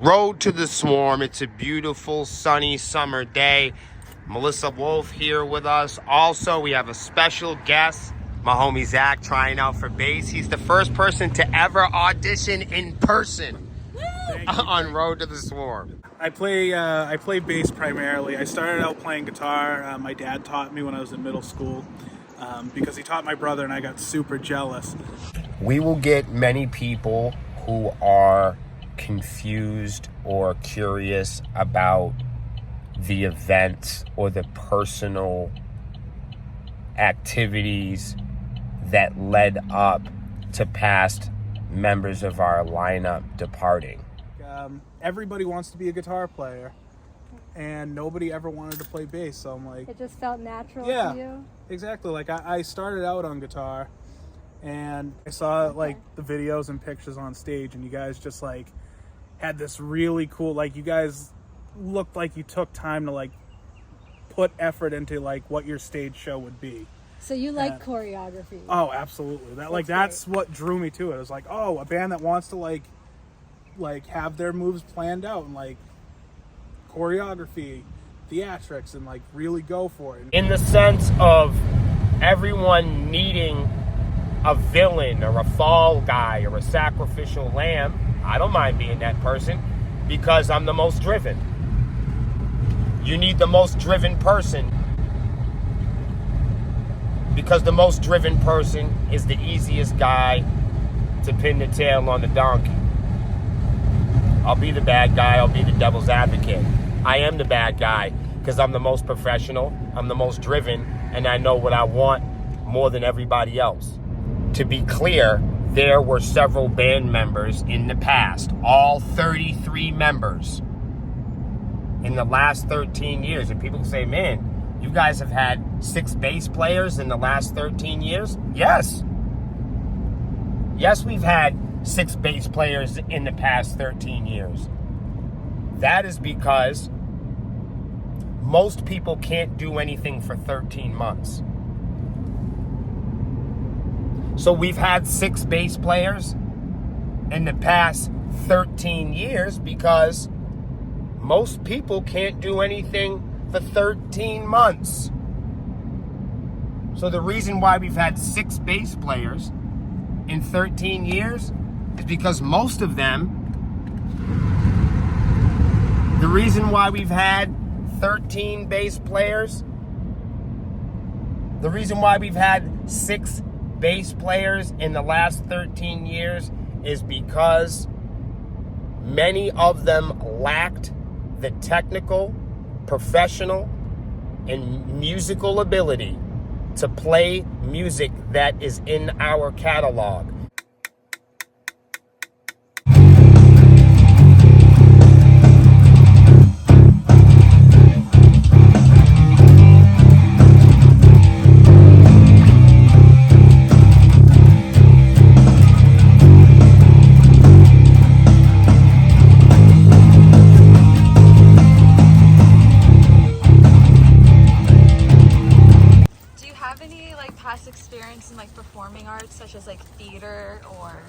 Road to the Swarm. It's a beautiful sunny summer day. Melissa Wolf here with us. Also, we have a special guest, my homie Zach, trying out for bass. He's the first person to ever audition in person on Road to the Swarm. I play bass primarily. I started out playing guitar. My dad taught me when I was in middle school because he taught my brother, and I got super jealous. We will get many people who are confused or curious about the events or the personal activities that led up to past members of our lineup departing. Everybody wants to be a guitar player, and nobody ever wanted to play bass, so I'm like... It just felt natural to you? Exactly. Like, I started out on guitar, and I saw, like, the videos and pictures on stage, and you guys just, like, had this really cool... Like, you guys looked like you took time to, like, put effort into, like, what your stage show would be. So you like choreography? Oh, absolutely. That's what drew me to it. It was like, oh, a band that wants to, like have their moves planned out and like choreography, theatrics, and like really go for it. In the sense of everyone needing a villain or a fall guy or a sacrificial lamb, I don't mind being that person because I'm the most driven. You need the most driven person because the most driven person is the easiest guy to pin the tail on the donkey. I'll be the bad guy, I'll be the devil's advocate. I am the bad guy because I'm the most professional, I'm the most driven, and I know what I want more than everybody else. To be clear, there were several band members in the past, all 33 members in the last 13 years. And people say, man, you guys have had 6 bass players in the last 13 years? Yes. Yes, we've had 6 bass players in the past 13 years. That is because most people can't do anything for 13 months. So we've had 6 bass players in the past 13 years because most people can't do anything for 13 months. So the reason why we've had 6 bass players in 13 years is because most of them, the reason why we've had 13 bass players, the reason why we've had 6 bass players in the last 13 years is because many of them lacked the technical, professional, and musical ability to play music that is in our catalog. Past experience in like performing arts, such as like theater or...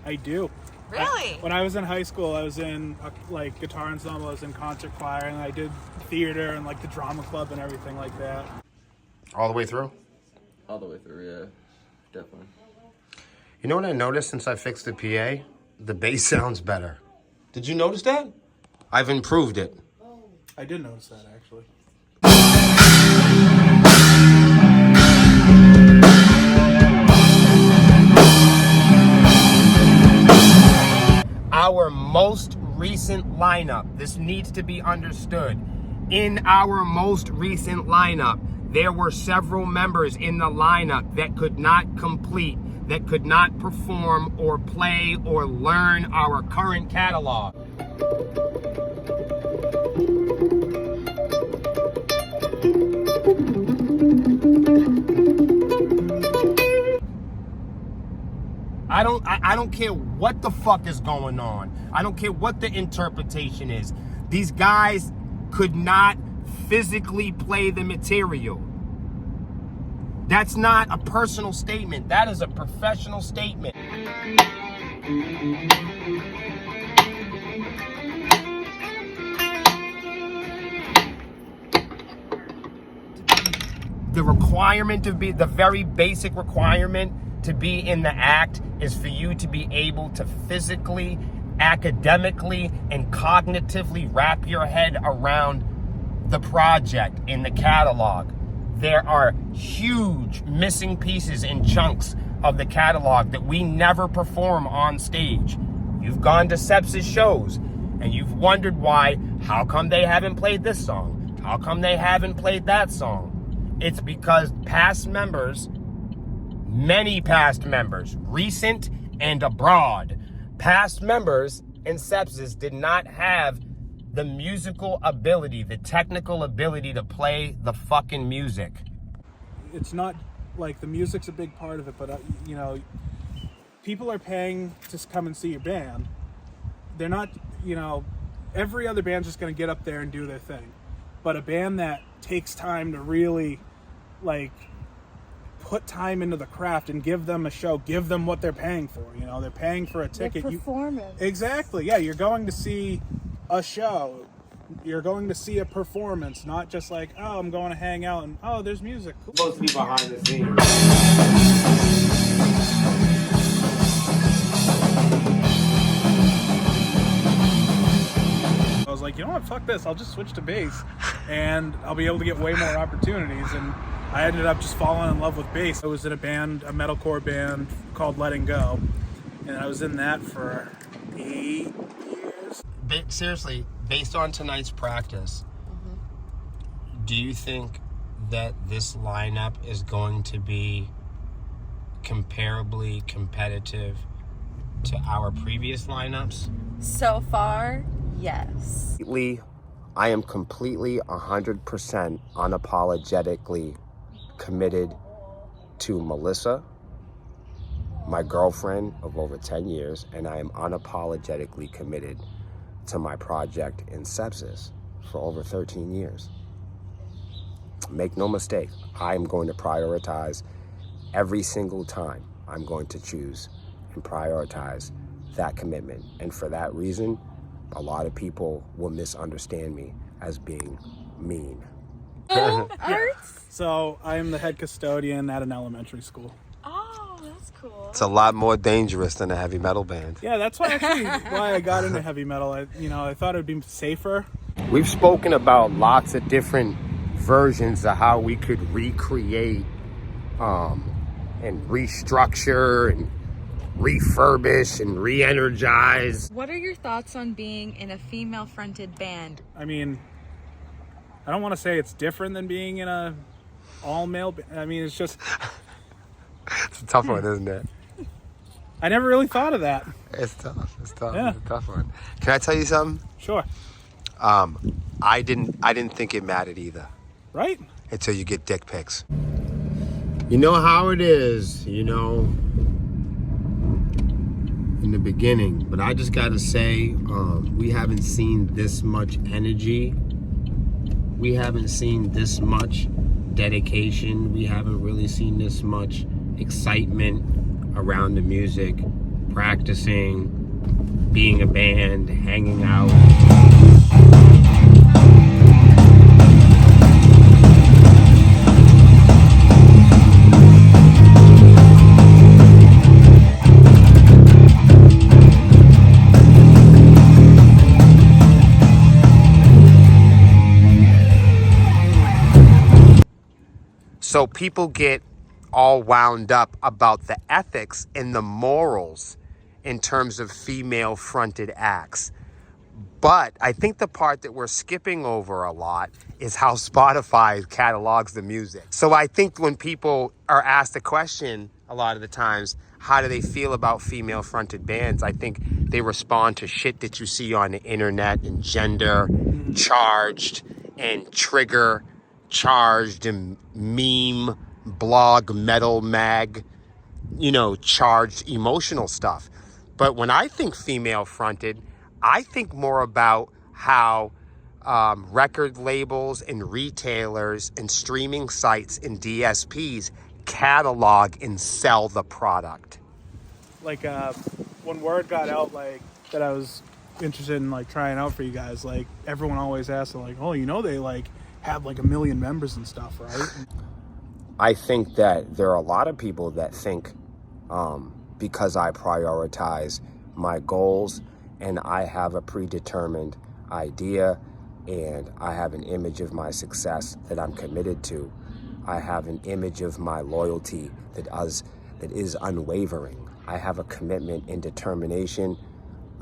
I do. Really? When I was in high school, I was in like guitar ensemble, I was in concert choir, and I did theater and like the drama club and everything like that. All the way through? All the way through, yeah, definitely. You know what I noticed since I fixed the PA? The bass sounds better. Did you notice that? I've improved it. I did notice that, actually. Our most recent lineup, this needs to be understood. In our most recent lineup, there were several members in the lineup that could not complete, that could not perform or play or learn our current catalog. I don't care what the fuck is going on. I don't care what the interpretation is. These guys could not physically play the material. That's not a personal statement. That is a professional statement. the requirement to be, the very basic requirement to be in the act is for you to be able to physically, academically, and cognitively wrap your head around the project in the catalog. There are huge missing pieces and chunks of the catalog that we never perform on stage. You've gone to Sepsiss shows and you've wondered why, how come they haven't played this song? How come they haven't played that song? It's because past members, many past members, recent and abroad, past members in Sepsiss did not have the musical ability, the technical ability to play the fucking music. It's not like the music's a big part of it, but you know, people are paying to come and see your band. They're not, you know, every other band's just going to get up there and do their thing. But a band that takes time to really, like, put time into the craft and give them a show, give them what they're paying for. You know, they're paying for a ticket. The performance. Exactly. Yeah, you're going to see a show. You're going to see a performance, not just like, oh, I'm going to hang out and, oh, there's music. Cool. Supposed to be behind the scenes. I was like, you know what, fuck this, I'll just switch to bass and I'll be able to get way more opportunities. And I ended up just falling in love with bass. I was in a band, a metalcore band called Letting Go, and I was in that for 8 years. Seriously, based on tonight's practice, do you think that this lineup is going to be comparably competitive to our previous lineups? So far, yes. I am completely 100% unapologetically committed to Melissa, my girlfriend of over 10 years, and I am unapologetically committed to my project in Sepsiss for over 13 years. Make no mistake, I'm going to prioritize every single time. I'm going to choose and prioritize that commitment. And for that reason, a lot of people will misunderstand me as being mean. Arts? So I am the head custodian at an elementary school. Oh, that's cool. It's a lot more dangerous than a heavy metal band. Yeah, that's why I got into heavy metal. I thought it would be safer. We've spoken about lots of different versions of how we could recreate and restructure and refurbish and re-energize. What are your thoughts on being in a female-fronted band? I mean, I don't want to say it's different than being in a all-male band. I mean, it's just... It's a tough one, isn't it? I never really thought of that. It's tough. Yeah. It's a tough one. Can I tell you something? Sure. I didn't think it mattered either. Right? Until you get dick pics. You know how it is, you know, in the beginning. But I just gotta say, we haven't seen this much energy. We haven't seen this much dedication. We haven't really seen this much excitement around the music, practicing, being a band, hanging out. So people get all wound up about the ethics and the morals in terms of female-fronted acts. But I think the part that we're skipping over a lot is how Spotify catalogs the music. So I think when people are asked the question a lot of the times, how do they feel about female-fronted bands? I think they respond to shit that you see on the internet and gender charged and trigger charged and meme, blog, metal, mag, you know, charged emotional stuff. But when I think female fronted, I think more about how record labels and retailers and streaming sites and DSPs catalog and sell the product. Like when word got out, like that I was interested in like trying out for you guys, like everyone always asks, like, oh, you know, they like have like 1 million members and stuff, right? I think that there are a lot of people that think because I prioritize my goals and I have a predetermined idea and I have an image of my success that I'm committed to, I have an image of my loyalty that is unwavering. I have a commitment and determination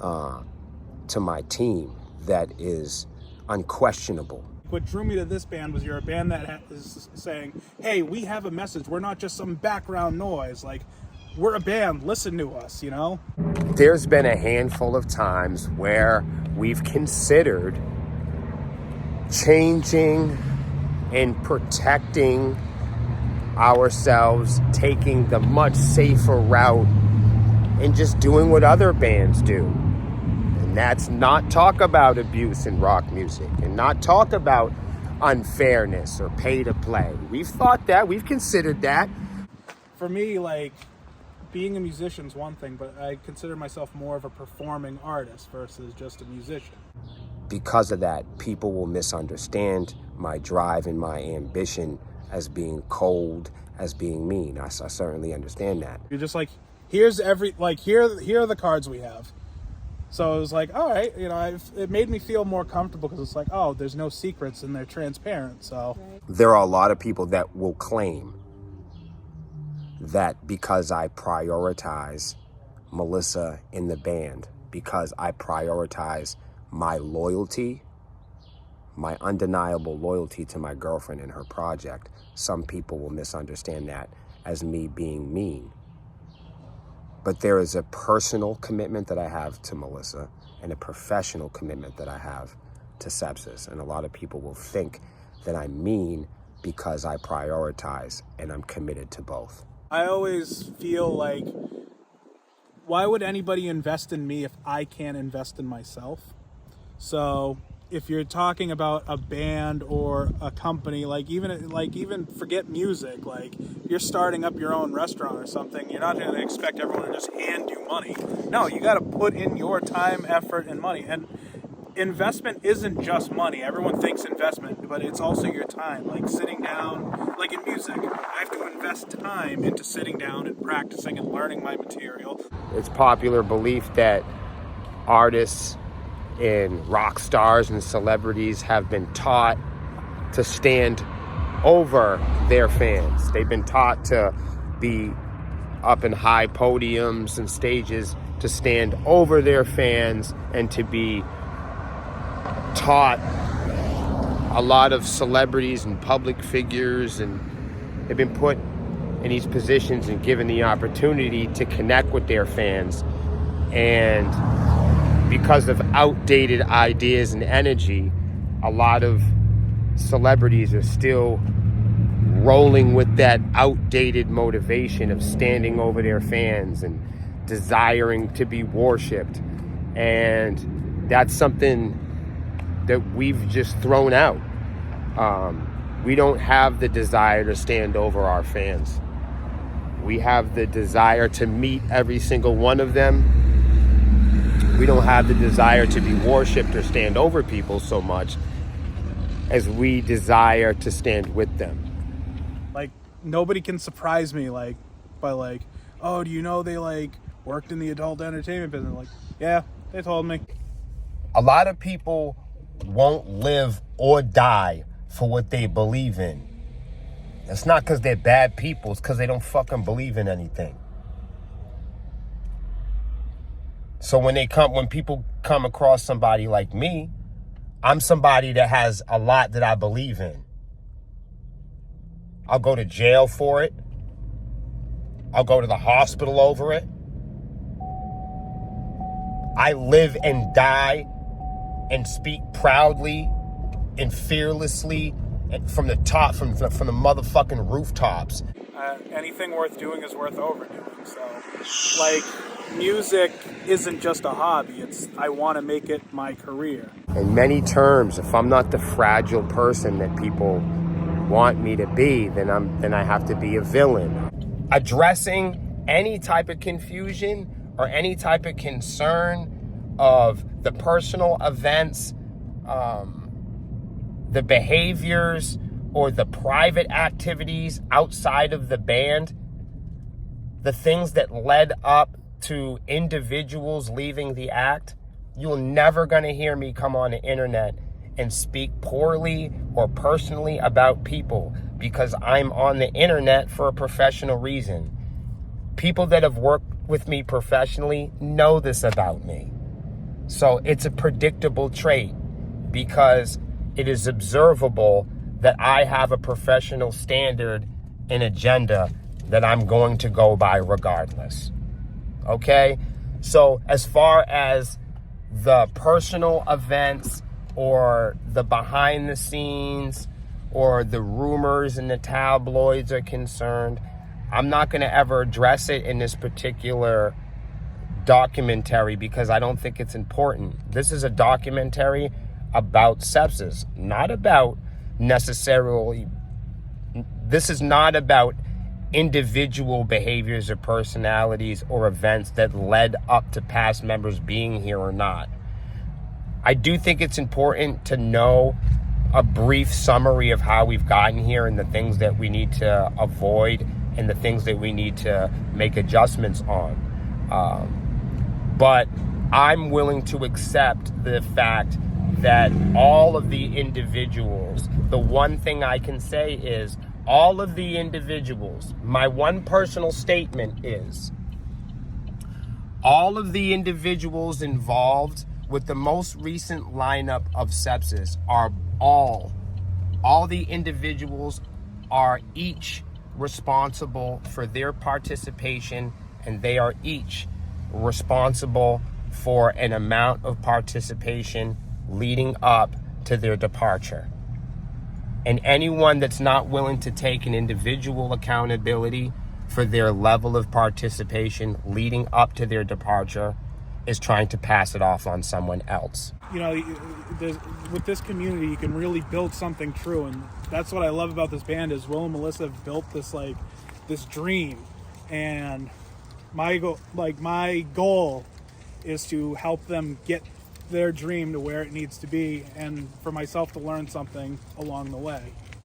to my team that is unquestionable. What drew me to this band was you're a band that is saying, hey, we have a message. We're not just some background noise. Like, we're a band. Listen to us, you know? There's been a handful of times where we've considered changing and protecting ourselves, taking the much safer route and just doing what other bands do. And that's not talk about abuse in rock music and not talk about unfairness or pay to play. We've thought that, we've considered that. For me, like, being a musician's one thing, but I consider myself more of a performing artist versus just a musician. Because of that, people will misunderstand my drive and my ambition as being cold, as being mean. I certainly understand that. You're just like, here are the cards we have. So it was like, all right, you know, it made me feel more comfortable because it's like, oh, there's no secrets and they're transparent. So there are a lot of people that will claim that because I prioritize Melissa in the band, because I prioritize my loyalty, my undeniable loyalty to my girlfriend and her project, some people will misunderstand that as me being mean. But there is a personal commitment that I have to Melissa and a professional commitment that I have to Sepsiss. And a lot of people will think that I'm mean because I prioritize and I'm committed to both. I always feel like, why would anybody invest in me if I can't invest in myself? So if you're talking about a band or a company, even forget music, like you're starting up your own restaurant or something, you're not going to expect everyone to just hand you money. No, you got to put in your time, effort, and money. And investment isn't just money. Everyone thinks investment, but it's also your time. Like sitting down, like in music, I have to invest time into sitting down and practicing and learning my material. It's popular belief that artists and rock stars and celebrities have been taught to stand over their fans. They've been taught to be up in high podiums and stages, to stand over their fans, and to be taught. A lot of celebrities and public figures and they've been put in these positions and given the opportunity to connect with their fans, and because of outdated ideas and energy, a lot of celebrities are still rolling with that outdated motivation of standing over their fans and desiring to be worshipped. And that's something that we've just thrown out. We don't have the desire to stand over our fans. We have the desire to meet every single one of them. We don't have the desire to be worshipped or stand over people so much as we desire to stand with them. Like, nobody can surprise me, like, by like, oh, do you know they like worked in the adult entertainment business? Like, yeah, they told me. A lot of people won't live or die for what they believe in. It's not because they're bad people, it's because they don't fucking believe in anything. So when people come across somebody like me, I'm somebody that has a lot that I believe in. I'll go to jail for it. I'll go to the hospital over it. I live and die and speak proudly and fearlessly from the top, from the motherfucking rooftops. Anything worth doing is worth overdoing. So, like, music isn't just a hobby. I want to make it my career. In many terms, if I'm not the fragile person that people want me to be, then I have to be a villain. Addressing any type of confusion or any type of concern of the personal events, the behaviors, or the private activities outside of the band, the things that led up to individuals leaving the act, you're never going to hear me come on the internet and speak poorly or personally about people, because I'm on the internet for a professional reason. People that have worked with me professionally know this about me. So it's a predictable trait, because it is observable that I have a professional standard and agenda that I'm going to go by regardless. Okay? So as far as the personal events or the behind the scenes or the rumors and the tabloids are concerned, I'm not going to ever address it in this particular documentary because I don't think it's important. This is a documentary about sepsis, not about necessarily, this is not about individual behaviors or personalities or events that led up to past members being here or not. I do think it's important to know a brief summary of how we've gotten here and the things that we need to avoid and the things that we need to make adjustments on. But I'm willing to accept the fact that all of the individuals, the one thing I can say is all of the individuals, my one personal statement is all of the individuals involved with the most recent lineup of Sepsiss are all the individuals are each responsible for their participation, and they are each responsible for an amount of participation leading up to their departure. And anyone that's not willing to take an individual accountability for their level of participation leading up to their departure is trying to pass it off on someone else. You know, with this community, you can really build something true, and that's what I love about this band is Will and Melissa have built this dream, and my goal is to help them get their dream to where it needs to be, and for myself to learn something along the way.